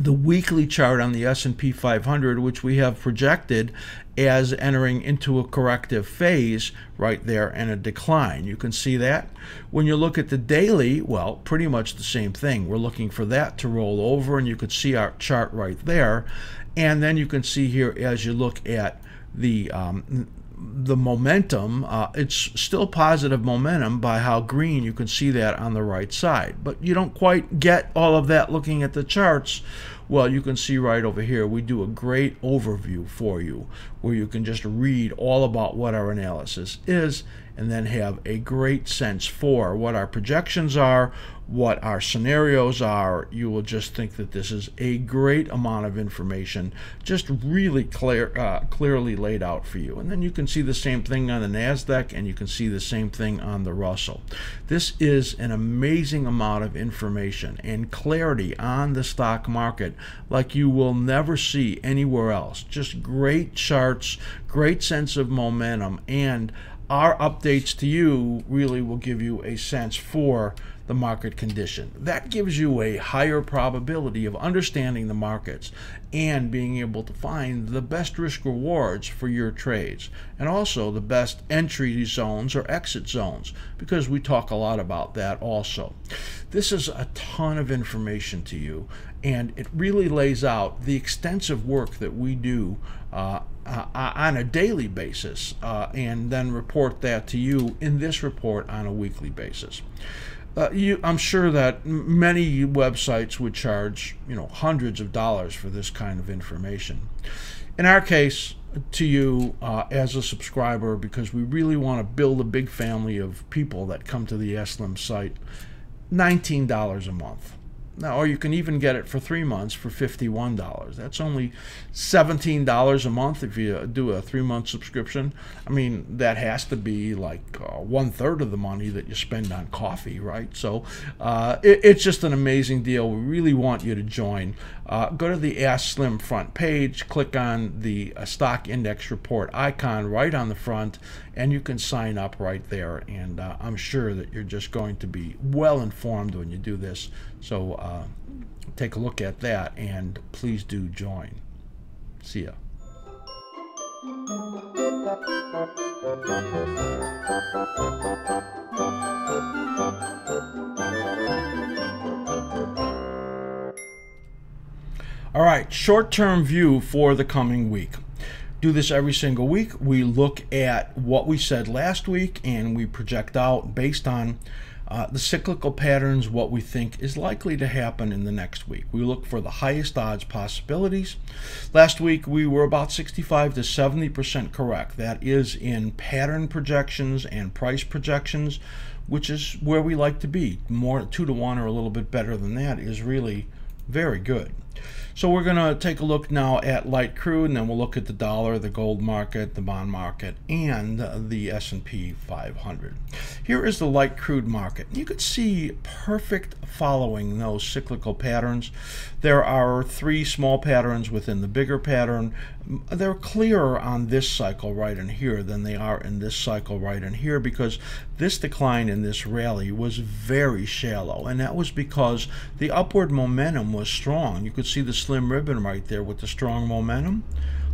the weekly chart on the S&P 500, which we have projected as entering into a corrective phase right there and a decline. You can see that. When you look at the daily, well, pretty much the same thing. We're looking for that to roll over, and you can see our chart right there. And then you can see here as you look at the momentum, it's still positive momentum by how green. You can see that on the right side, but you don't quite get all of that looking at the charts. Well, you can see right over here, we do a great overview for you where you can just read all about what our analysis is and then have a great sense for what our projections are, what our scenarios are. You will just think that this is a great amount of information, just really clearly laid out for you. And then you can see the same thing on the NASDAQ, and you can see the same thing on the Russell. This is an amazing amount of information and clarity on the stock market like you will never see anywhere else. Just great charts, great sense of momentum, and our updates to you really will give you a sense for the market condition. That gives you a higher probability of understanding the markets and being able to find the best risk rewards for your trades, and also the best entry zones or exit zones, because we talk a lot about that also. This is a ton of information to you, and it really lays out the extensive work that we do on a daily basis and then report that to you in this report on a weekly basis. I'm sure that many websites would charge, hundreds of dollars for this kind of information. In our case, to you as a subscriber, because we really want to build a big family of people that come to the askSlim site, $19 a month. Now, or you can even get it for 3 months for $51. That's only $17 a month if you do a 3-month subscription. I mean, that has to be like 1/3 of the money that you spend on coffee, right? So it's just an amazing deal. We really want you to join. Go to the askSlim front page, click on the stock index report icon right on the front, and you can sign up right there. And I'm sure that you're just going to be well informed when you do this. So take a look at that, and please do join. See ya. All right, short-term view for the coming week. Do this every single week. We look at what we said last week, and we project out based on the cyclical patterns, what we think is likely to happen in the next week. We look for the highest odds possibilities. Last week, we were about 65 to 70% correct. That is in pattern projections and price projections, which is where we like to be. More 2 to 1 or a little bit better than that is really very good. So we're going to take a look now at light crude, and then we'll look at the dollar, the gold market, the bond market, and the S&P 500. Here is the light crude market. You could see perfect following those cyclical patterns. There are 3 small patterns within the bigger pattern. They're clearer on this cycle right in here than they are in this cycle right in here, because this decline in this rally was very shallow, and that was because the upward momentum was strong. You could see the slim ribbon right there with the strong momentum.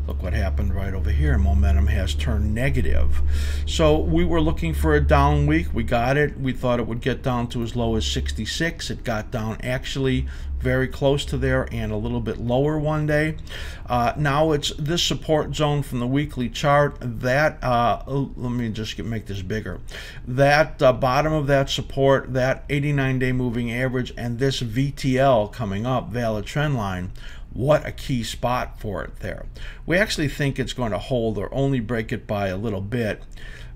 Look what happened right over here. Momentum has turned negative. So we were looking for a down week. We got it. We thought it would get down to as low as 66. It got down actually very close to there and a little bit lower one day. Now it's this support zone from the weekly chart. That let me just make this bigger. That bottom of that support, that 89-day moving average, and this VTL coming up, valid trend line. What a key spot for it there. We actually think it's going to hold or only break it by a little bit.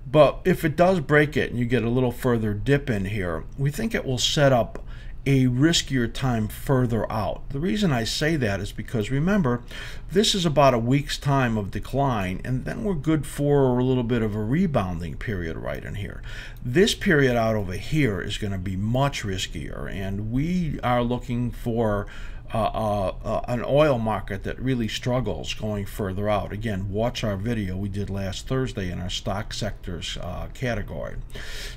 But if it does break it and you get a little further dip in here, we think it will set up a riskier time further out. The reason I say that is because, remember, this is about a week's time of decline, and then we're good for a little bit of a rebounding period right in here. This period out over here is going to be much riskier, and we are looking for an oil market that really struggles going further out. Again, watch our video we did last Thursday in our stock sectors category.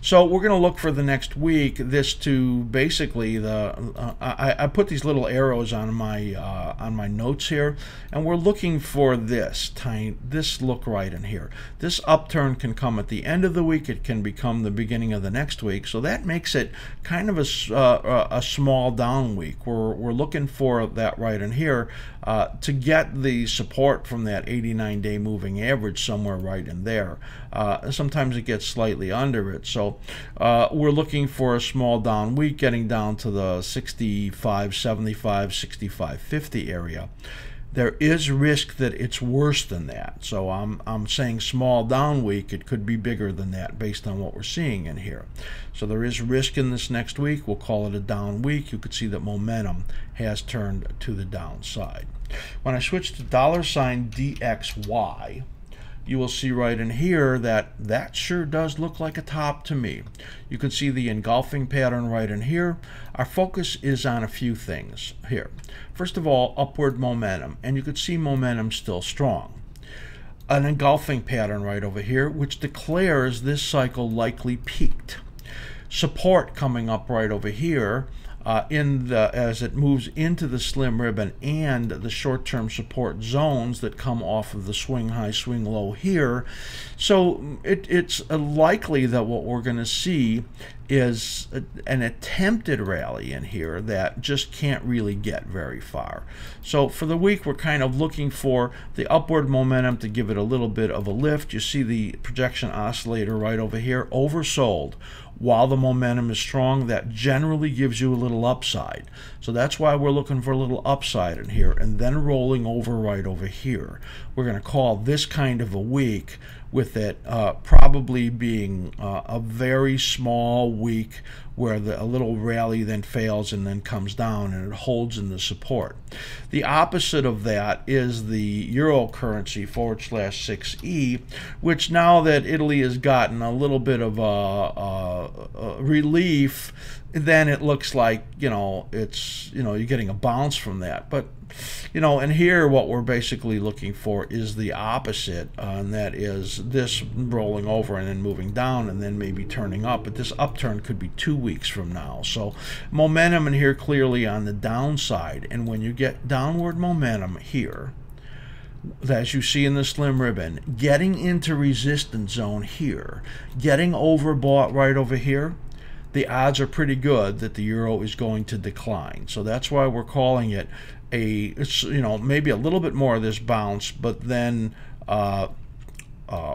So we're going to look for the next week this to basically I put these little arrows on my notes here, and we're looking for this look right in here. This upturn can come at the end of the week. It can become the beginning of the next week. So that makes it kind of a small down week. We're looking for that right in here to get the support from that 89-day moving average somewhere right in there. Sometimes it gets slightly under it. So we're looking for a small down week, getting down to the 65.75, 65.50 area. There is risk that it's worse than that. So I'm saying small down week. It could be bigger than that based on what we're seeing in here. So there is risk in this next week. We'll call it a down week. You could see that momentum has turned to the downside. When I switch to $DXY, you will see right in here that sure does look like a top to me. You can see the engulfing pattern right in here. Our focus is on a few things here. First of all, upward momentum, and you could see momentum still strong. An engulfing pattern right over here, which declares this cycle likely peaked. Support coming up right over here as it moves into the slim ribbon and the short-term support zones that come off of the swing high, swing low here. So it's likely that what we're going to see is an attempted rally in here that just can't really get very far. So for the week, we're kind of looking for the upward momentum to give it a little bit of a lift. You see the projection oscillator right over here, oversold. While the momentum is strong, that generally gives you a little upside. So that's why we're looking for a little upside in here, and then rolling over right over here. We're going to call this kind of a week, with it probably being a very small week where a little rally then fails and then comes down and it holds in the support. The opposite of that is the euro currency /6E, which now that Italy has gotten a little bit of a relief, then it looks like, it's, you're getting a bounce from that. But, and here what we're basically looking for is the opposite, and that is this rolling over and then moving down and then maybe turning up. But this upturn could be 2 weeks from now. So momentum in here clearly on the downside. And when you get downward momentum here, as you see in the slim ribbon, getting into resistance zone here, getting overbought right over here, the odds are pretty good that the euro is going to decline. So that's why we're calling it it's maybe a little bit more of this bounce, but then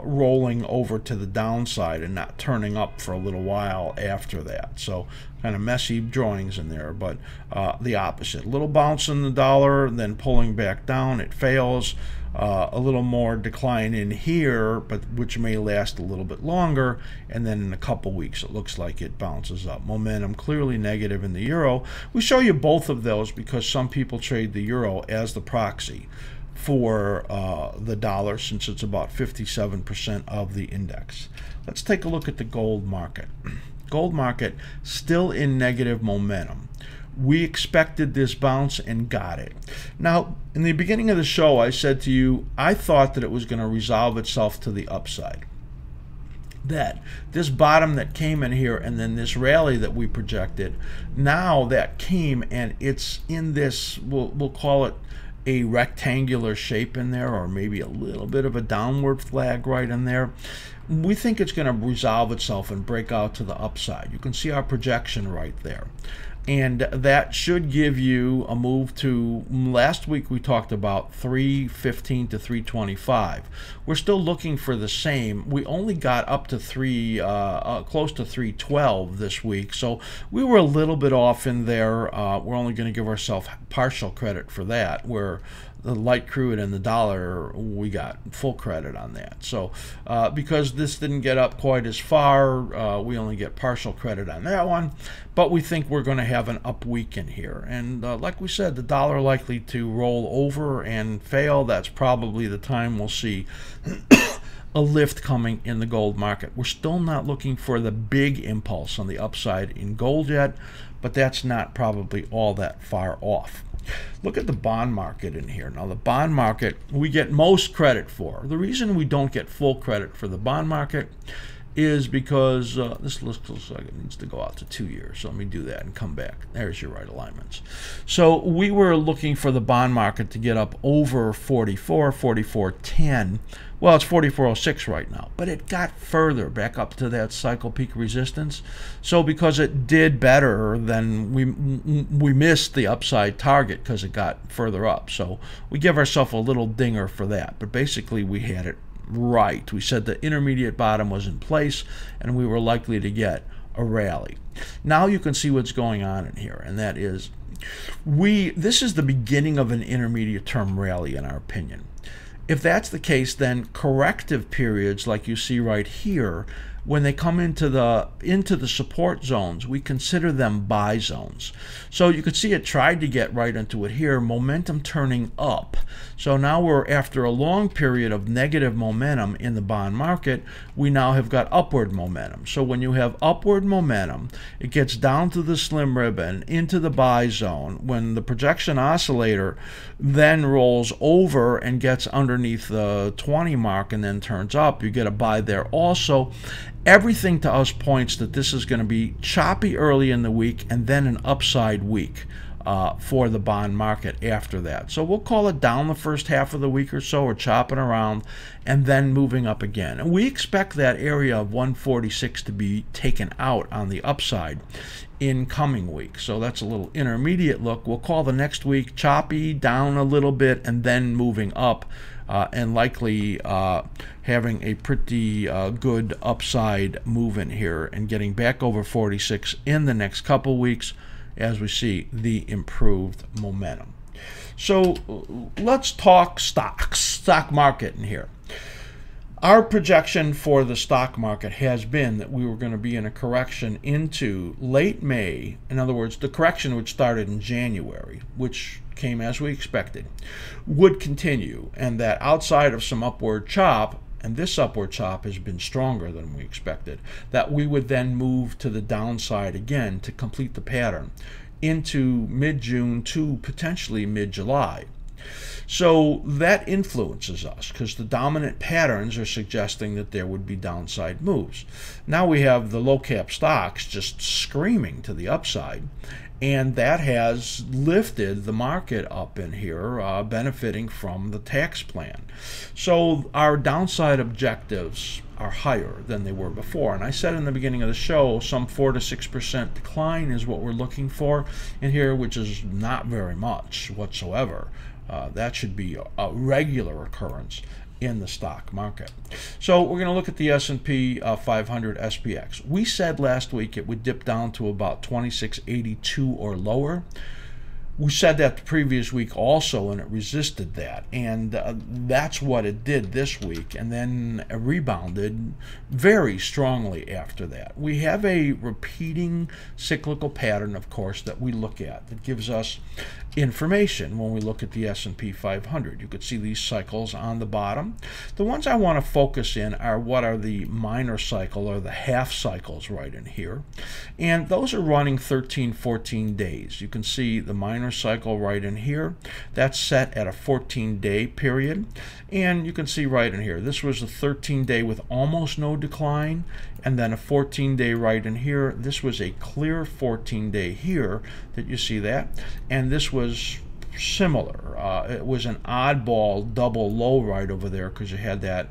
rolling over to the downside and not turning up for a little while after that. So kind of messy drawings in there, but the opposite. A little bounce in the dollar, then pulling back down, it fails. A little more decline in here, but which may last a little bit longer, and then in a couple weeks it looks like it bounces up. Momentum clearly negative in the euro. We show you both of those because some people trade the euro as the proxy for the dollar, since it's about 57% of the index. Let's take a look at the gold market. Gold market still in negative momentum. We expected this bounce and got it. Now, in the beginning of the show, I said to you, I thought that it was going to resolve itself to the upside. That this bottom that came in here and then this rally that we projected, now that came and it's in this, we'll call it a rectangular shape in there, or maybe a little bit of a downward flag right in there. We think it's going to resolve itself and break out to the upside. You can see our projection right there. And that should give you a move to, last week we talked about 315 to 325. We're still looking for the same. We only got up to close to 312 this week, so we were a little bit off in there. We're only going to give ourselves partial credit for that, where the light crude and the dollar, we got full credit on that. So because this didn't get up quite as far, we only get partial credit on that one. But we think we're going to have an up week in here. And like we said, the dollar likely to roll over and fail. That's probably the time we'll see a lift coming in the gold market. We're still not looking for the big impulse on the upside in gold yet, but that's not probably all that far off. Look at the bond market in here. Now, the bond market we get most credit for. The reason we don't get full credit for the bond market is because this looks like it needs to go out to 2 years. So let me do that and come back. There's your right alignments. So we were looking for the bond market to get up over 44, 44.10. Well, it's 44.06 right now, but it got further back up to that cycle peak resistance. So because it did better, then we missed the upside target because it got further up. So we give ourselves a little dinger for that, but basically we had it right. We said the intermediate bottom was in place and we were likely to get a rally. Now you can see what's going on in here, and that is this is the beginning of an intermediate term rally in our opinion. If that's the case, then corrective periods like you see right here, when they come into the support zones, we consider them buy zones. So you can see it tried to get right into it here, momentum turning up. So now we're, after a long period of negative momentum in the bond market, we now have got upward momentum. So when you have upward momentum, it gets down to the slim ribbon into the buy zone. When the projection oscillator then rolls over and gets underneath the 20 mark and then turns up, you get a buy there also. Everything to us points that this is going to be choppy early in the week and then an upside week. for the bond market after that. So we'll call it down the first half of the week or so, or chopping around, and then moving up again. And we expect that area of 146 to be taken out on the upside in coming weeks. So that's a little intermediate look. We'll call the next week choppy, down a little bit, and then moving up, and likely having a pretty good upside move in here and getting back over 46 in the next couple weeks as we see the improved momentum. So let's talk stocks, stock market in here. Our projection for the stock market has been that we were going to be in a correction into late May. In other words, the correction which started in January, which came as we expected, would continue, and that outside of some upward chop, and this upward chop has been stronger than we expected, that we would then move to the downside again to complete the pattern into mid-June to potentially mid-July. So that influences us because the dominant patterns are suggesting that there would be downside moves. Now we have the low cap stocks just screaming to the upside, and that has lifted the market up in here, benefiting from the tax plan. So our downside objectives are higher than they were before. And I said in the beginning of the show, some 4 to 6% decline is what we're looking for in here, which is not very much whatsoever. That should be a regular occurrence in the stock market. So we're going to look at the S&P 500 SPX. We said last week it would dip down to about 2682 or lower. We said that the previous week also, and it resisted that, and that's what it did this week, and then rebounded very strongly after that. We have a repeating cyclical pattern, of course, that we look at that gives us information when we look at the S&P 500. You could see these cycles on the bottom. The ones I want to focus in are what are the minor cycle or the half cycles right in here, and those are running 13, 14 days. You can see the minor cycle right in here. That's set at a 14-day period, and you can see right in here this was a 13-day with almost no decline, and then a 14-day right in here. This was a clear 14-day here that you see that, and this was similar. It was an oddball double low right over there because you had that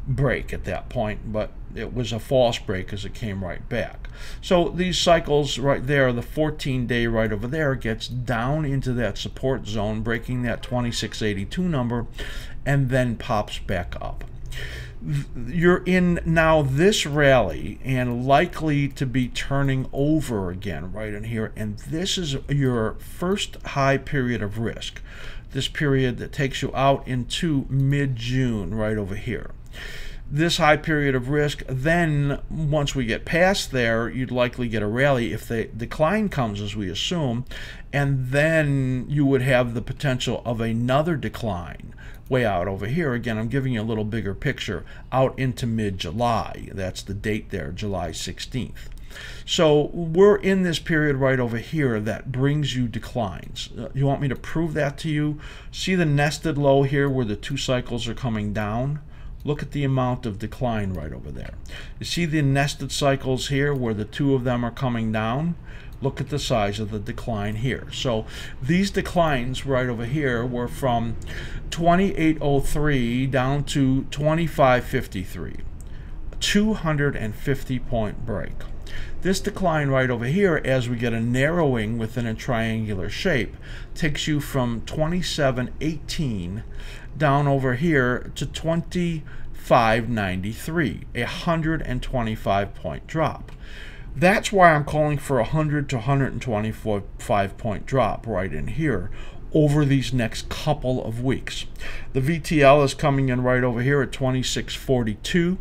break at that point, but it was a false break as it came right back. So these cycles right there, the 14-day right over there gets down into that support zone, breaking that 2682 number, and then pops back up. You're in now this rally and likely to be turning over again right in here, and this is your first high period of risk, this period that takes you out into mid-June right over here. This high period of risk, then once we get past there, you'd likely get a rally if the decline comes as we assume, and then you would have the potential of another decline way out over here. Again, I'm giving you a little bigger picture out into mid-July. That's the date there, July 16th. So we're in this period right over here that brings you declines. You want me to prove that to you? See the nested low here where the two cycles are coming down? Look at the amount of decline right over there. You see the nested cycles here where the two of them are coming down? Look at the size of the decline here. So these declines right over here were from 2803 down to 2553, a 250-point break. This decline right over here, as we get a narrowing within a triangular shape, takes you from 2718 down over here to 2593, a 125-point drop. That's why I'm calling for a 100 to 125-point drop right in here over these next couple of weeks. The VTL is coming in right over here at 2642.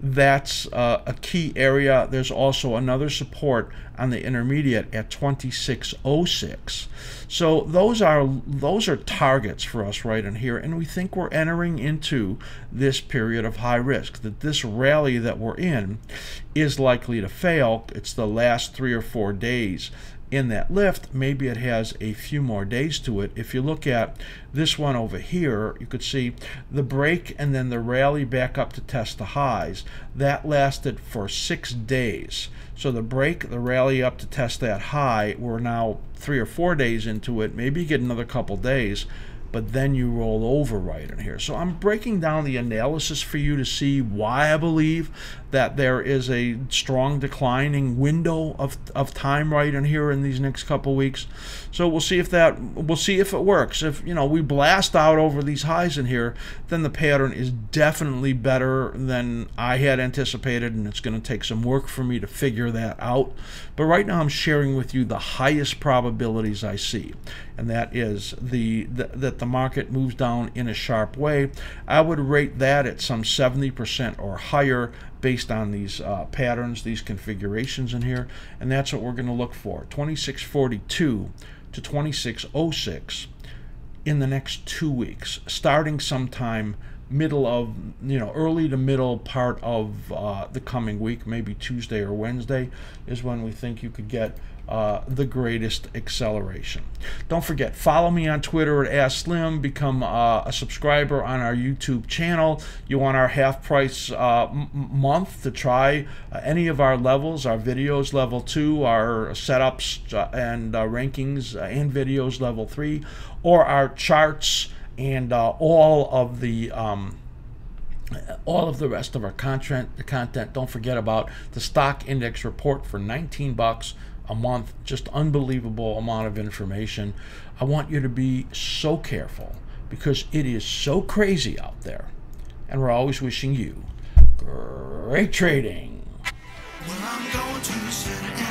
That's a key area. There's also another support on the intermediate at 2606. So those are targets for us right in here, and we think we're entering into this period of high risk, that this rally that we're in is likely to fail. It's the last 3 or 4 days in that lift. Maybe it has a few more days to it. If you look at this one over here, you could see the break and then the rally back up to test the highs. That lasted for 6 days. So the break, the rally up to test that high, we're now 3 or 4 days into it. Maybe you get another couple days, but then you roll over right in here. So I'm breaking down the analysis for you to see why I believe that there is a strong declining window of time right in here in these next couple weeks. So we'll see if it works. If we blast out over these highs in here, then the pattern is definitely better than I had anticipated, and it's going to take some work for me to figure that out. But right now I'm sharing with you the highest probabilities I see, and that is that the market moves down in a sharp way. I would rate that at some 70% or higher based on these patterns, these configurations in here, and that's what we're going to look for. 2642 to 2606 in the next 2 weeks, starting sometime early to middle part of the coming week, maybe Tuesday or Wednesday is when we think you could get the greatest acceleration. Don't forget, follow me on Twitter at askSlim. Become a subscriber on our YouTube channel. You want our half price month to try any of our levels, our videos level 2, our setups and rankings and videos level 3, or our charts and all of the rest of our content. Don't forget about the stock index report for $19 a month. Just unbelievable amount of information. I want you to be so careful because it is so crazy out there, and we're always wishing you great trading. Well, I'm going to sit